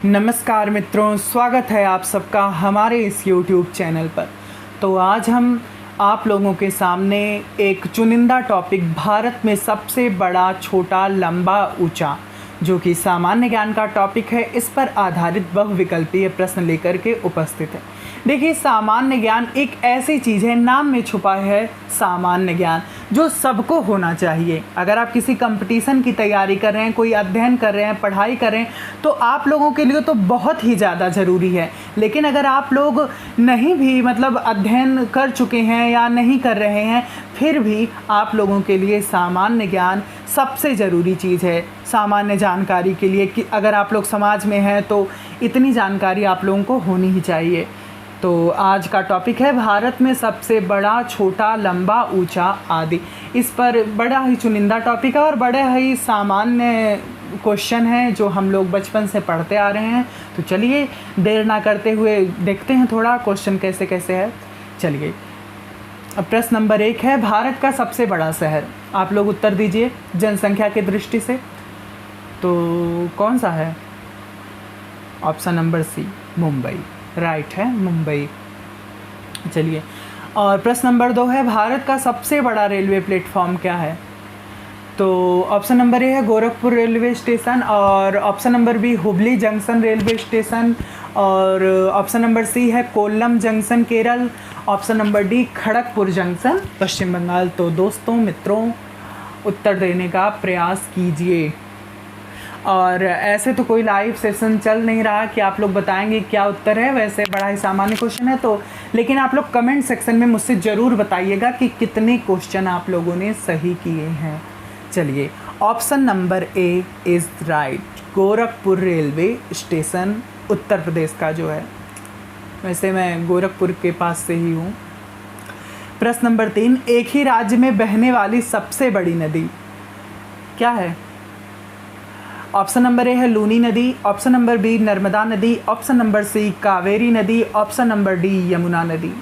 नमस्कार मित्रों, स्वागत है आप सबका हमारे इस YouTube चैनल पर। तो आज हम आप लोगों के सामने एक चुनिंदा टॉपिक भारत में सबसे बड़ा, छोटा, लंबा, ऊंचा, जो कि सामान्य ज्ञान का टॉपिक है, इस पर आधारित बहुविकल्पीय प्रश्न लेकर के उपस्थित है। देखिए, सामान्य ज्ञान एक ऐसी चीज़ है, नाम में छुपा है सामान्य ज्ञान, जो सबको होना चाहिए। अगर आप किसी कंपटीशन की तैयारी कर रहे हैं, कोई अध्ययन कर रहे हैं, पढ़ाई कर रहे हैं, तो आप लोगों के लिए तो बहुत ही ज़्यादा ज़रूरी है। लेकिन अगर आप लोग नहीं भी अध्ययन कर चुके हैं या नहीं कर रहे हैं, फिर भी आप लोगों के लिए सामान्य ज्ञान सबसे ज़रूरी चीज़ है। सामान्य जानकारी के लिए कि अगर आप लोग समाज में हैं तो इतनी जानकारी आप लोगों को होनी ही चाहिए। तो आज का टॉपिक है भारत में सबसे बड़ा, छोटा, लंबा, ऊंचा आदि। इस पर बड़ा ही चुनिंदा टॉपिक है और बड़े ही सामान्य क्वेश्चन है जो हम लोग बचपन से पढ़ते आ रहे हैं। तो चलिए देर ना करते हुए देखते हैं थोड़ा क्वेश्चन कैसे कैसे है। चलिए, अब प्रश्न नंबर 1 है, भारत का सबसे बड़ा शहर। आप लोग उत्तर दीजिए जनसंख्या की दृष्टि से। तो कौन सा है? Option number C, Mumbai. Right है, मुंबई। चलिए, और प्रश्न नंबर 2 है, भारत का सबसे बड़ा रेलवे प्लेटफॉर्म क्या है? तो ऑप्शन नंबर ए है गोरखपुर रेलवे स्टेशन, और option number B Hubli junction railway station, और ऑप्शन नंबर सी है Kollam junction Kerala, option number D Kharagpur junction Paschim Bengal. तो दोस्तों, मित्रों, उत्तर देने का प्रयास कीजिए। और ऐसे तो कोई लाइव सेशन चल नहीं रहा कि आप लोग बताएंगे क्या उत्तर है, वैसे बड़ा ही सामान्य क्वेश्चन है। तो लेकिन आप लोग कमेंट सेक्शन में मुझसे ज़रूर बताइएगा कि कितने क्वेश्चन आप लोगों ने सही किए हैं। चलिए, option number A is right, Gorakhpur railway station Uttar Pradesh का जो है। वैसे मैं गोरखपुर के पास से ही हूँ। प्रश्न नंबर 3, एक ही राज्य में बहने वाली सबसे बड़ी नदी क्या है? ऑप्शन नंबर ए है लूनी नदी, ऑप्शन नंबर बी नर्मदा नदी, ऑप्शन नंबर सी कावेरी नदी, ऑप्शन नंबर डी यमुना नदी।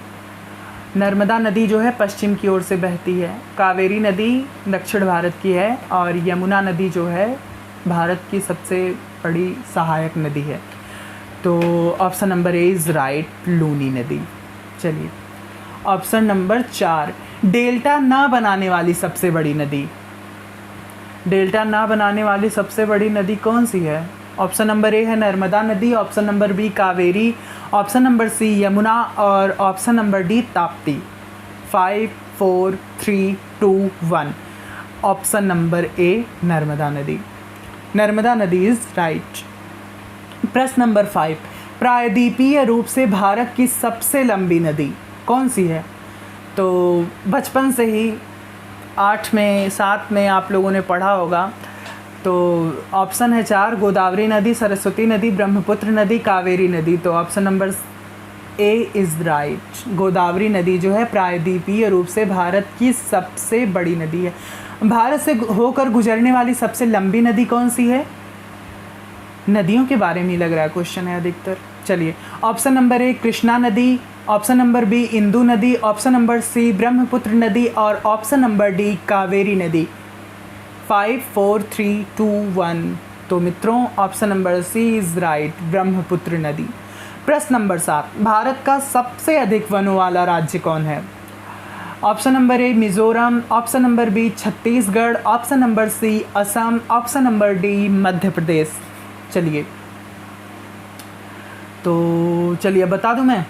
नर्मदा नदी जो है पश्चिम की ओर से बहती है, कावेरी नदी दक्षिण भारत की है, और यमुना नदी जो है भारत की सबसे बड़ी सहायक नदी है। तो option number A is right, Luni नदी। चलिए, ऑप्शन नंबर 4, डेल्टा ना बनाने वाली सबसे बड़ी नदी। डेल्टा ना बनाने वाली सबसे बड़ी नदी कौन सी है? ऑप्शन नंबर ए है नर्मदा नदी, option number B Kaveri, option number C Yamuna, और option number D Tapti. 5 4 3 2 1। Option number A Narmada नदी। नर्मदा नदी इज़ राइट। प्रश्न नंबर 5, प्रायद्वीपीय रूप से भारत की सबसे लंबी नदी कौन सी है? तो बचपन से ही 8 में 7 में आप लोगों ने पढ़ा होगा। तो ऑप्शन है 4, गोदावरी नदी, सरस्वती नदी, ब्रह्मपुत्र नदी, कावेरी नदी। तो option number A is right, Godavari नदी जो है प्रायद्वीपीय रूप से भारत की सबसे बड़ी नदी है। भारत से होकर गुजरने वाली सबसे लंबी नदी कौन सी है? नदियों के बारे में ही लग रहा है क्वेश्चन है अधिकतर। चलिए, ऑप्शन नंबर ए कृष्णा नदी, ऑप्शन नंबर बी इंदु नदी, ऑप्शन नंबर सी ब्रह्मपुत्र नदी, और ऑप्शन नंबर डी कावेरी नदी। 5 4 3 2 1। तो मित्रों, option number C is right, Brahmaputra नदी। प्रश्न नंबर 7, भारत का सबसे अधिक वनों वाला राज्य कौन है? Option number A Mizoram, option number B Chhattisgarh, option number C Assam, option number D Madhya Pradesh. चलिए, तो चलिए बता दूं मैं,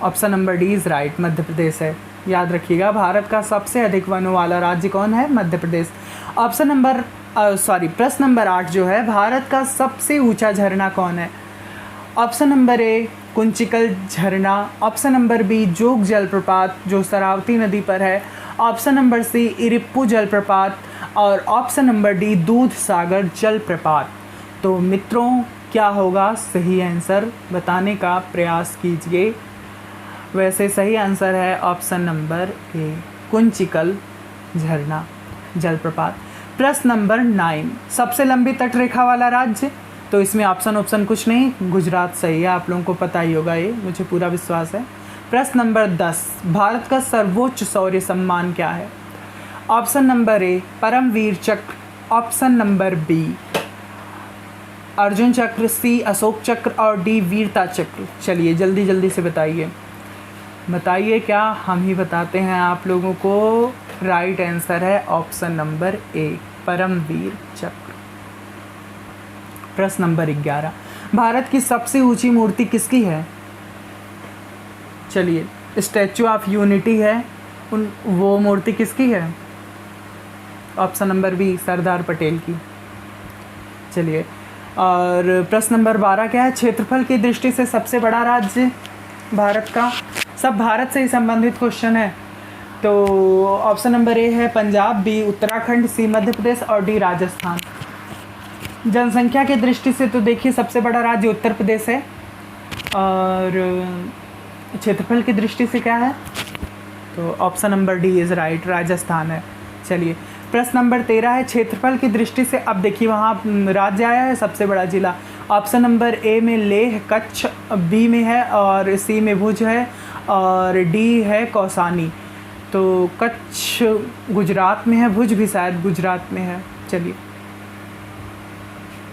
option number D is right, Madhya Pradesh है। याद रखिएगा, भारत का सबसे अधिक वनों वाला राज्य कौन है? मध्य प्रदेश। प्रश्न नंबर 8 जो है, भारत का सबसे ऊंचा झरना कौन है? ऑप्शन नंबर ए कुंचिकल झरना, ऑप्शन नंबर बी जोग जलप्रपात जो शरावती नदी पर है, ऑप्शन नंबर सी इरिप्पू जलप्रपात, और ऑप्शन नंबर डी दूध सागर जलप्रपात। तो मित्रों, क्या होगा सही आंसर? बताने का प्रयास कीजिए। वैसे सही आंसर है ऑप्शन नंबर ए, कुंचिकल झरना जलप्रपात। प्रश्न नंबर 9, सबसे लंबी तटरेखा वाला राज्य। तो इसमें ऑप्शन कुछ नहीं, गुजरात सही है, आप लोगों को पता ही होगा, ये मुझे पूरा विश्वास है। प्रश्न नंबर 10, भारत का सर्वोच्च शौर्य सम्मान क्या है? ऑप्शन नंबर ए परमवीर चक्र, ऑप्शन नंबर बी अर्जुन चक्र, सी अशोक चक्र और डी वीरता चक्र। चलिए जल्दी जल्दी से बताइए क्या हम ही बताते हैं आप लोगों को। राइट आंसर है ऑप्शन नंबर ए, परमवीर चक्र। प्रश्न नंबर 11, भारत की सबसे ऊंची मूर्ति किसकी है? चलिए, स्टैचू ऑफ यूनिटी है, वो मूर्ति किसकी है? Option number B, Sardar Patel की। चलिए, और प्रश्न नंबर 12 क्या है? क्षेत्रफल की दृष्टि से सबसे बड़ा राज्य भारत का। सब भारत से ही संबंधित क्वेश्चन है। तो ऑप्शन नंबर ए है पंजाब, बी उत्तराखंड, सी मध्य प्रदेश और डी राजस्थान। जनसंख्या की दृष्टि से तो देखिए सबसे बड़ा राज्य उत्तर प्रदेश है, और क्षेत्रफल की दृष्टि से क्या है? तो option number D is right, Rajasthan है। चलिए, प्रश्न नंबर 13 है क्षेत्रफल की दृष्टि से। अब देखिए वहाँ राज्य आया है सबसे बड़ा जिला। ऑप्शन नंबर ए में लेह कच्छ, बी में है और सी में भुज है और डी है कौसानी। तो कच्छ गुजरात में है, भुज भी शायद गुजरात में है। चलिए,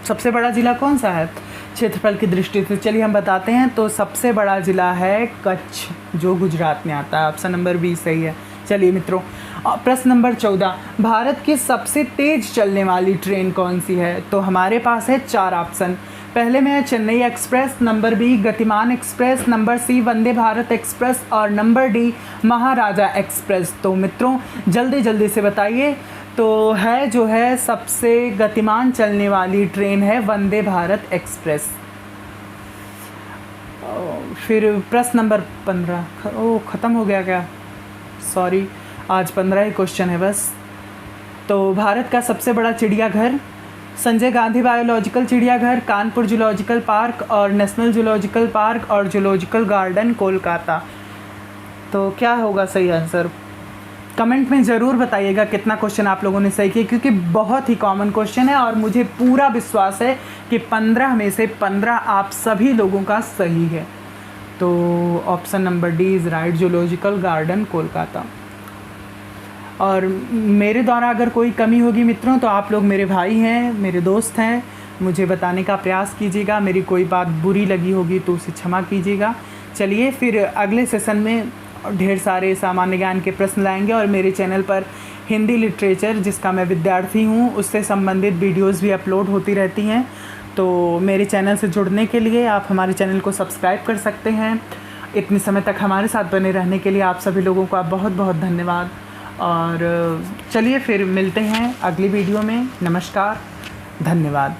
सबसे बड़ा ज़िला कौन सा है क्षेत्रफल की दृष्टि से? चलिए हम बताते हैं। तो सबसे बड़ा ज़िला है कच्छ, जो गुजरात में आता है। ऑप्शन नंबर बी सही है। चलिए मित्रों, प्रश्न नंबर 14, भारत की सबसे तेज़ चलने वाली ट्रेन कौन सी है? तो हमारे पास है 4 ऑप्शन। पहले में है चेन्नई एक्सप्रेस, नंबर बी गतिमान express, number C Vande Bharat express और नंबर डी महाराजा एक्सप्रेस। तो मित्रों जल्दी जल्दी से बताइए। तो है जो है सबसे गतिमान चलने वाली ट्रेन है वंदे भारत एक्सप्रेस। फिर प्रश्न नंबर 15, ख़त्म हो गया क्या? सॉरी, आज 15 ही क्वेश्चन है बस। तो भारत का सबसे बड़ा चिड़ियाघर? संजय गांधी बायोलॉजिकल चिड़ियाघर, कानपुर जूलॉजिकल पार्क और नेशनल जूलॉजिकल पार्क और जूलॉजिकल गार्डन कोलकाता। तो क्या होगा सही आंसर? कमेंट में ज़रूर बताइएगा कितना क्वेश्चन आप लोगों ने सही किया, क्योंकि बहुत ही कॉमन क्वेश्चन है और मुझे पूरा विश्वास है कि 15 में से 15 आप सभी लोगों का सही है। तो option number D is right, zoological garden Kolkata. और मेरे द्वारा अगर कोई कमी होगी मित्रों तो आप लोग मेरे भाई हैं, मेरे दोस्त हैं, मुझे बताने का प्रयास कीजिएगा। मेरी कोई बात बुरी लगी होगी तो उसे क्षमा कीजिएगा। चलिए फिर अगले सेशन में ढेर सारे सामान्य ज्ञान के प्रश्न लाएंगे और मेरे चैनल पर हिंदी लिटरेचर, जिसका मैं विद्यार्थी हूँ, उससे संबंधित वीडियोस भी अपलोड होती रहती हैं। तो मेरे चैनल से जुड़ने के लिए आप हमारे चैनल को सब्सक्राइब कर सकते हैं। इतने समय तक हमारे साथ बने रहने के लिए आप सभी लोगों का बहुत बहुत धन्यवाद। और चलिए फिर मिलते हैं अगली वीडियो में। नमस्कार, धन्यवाद।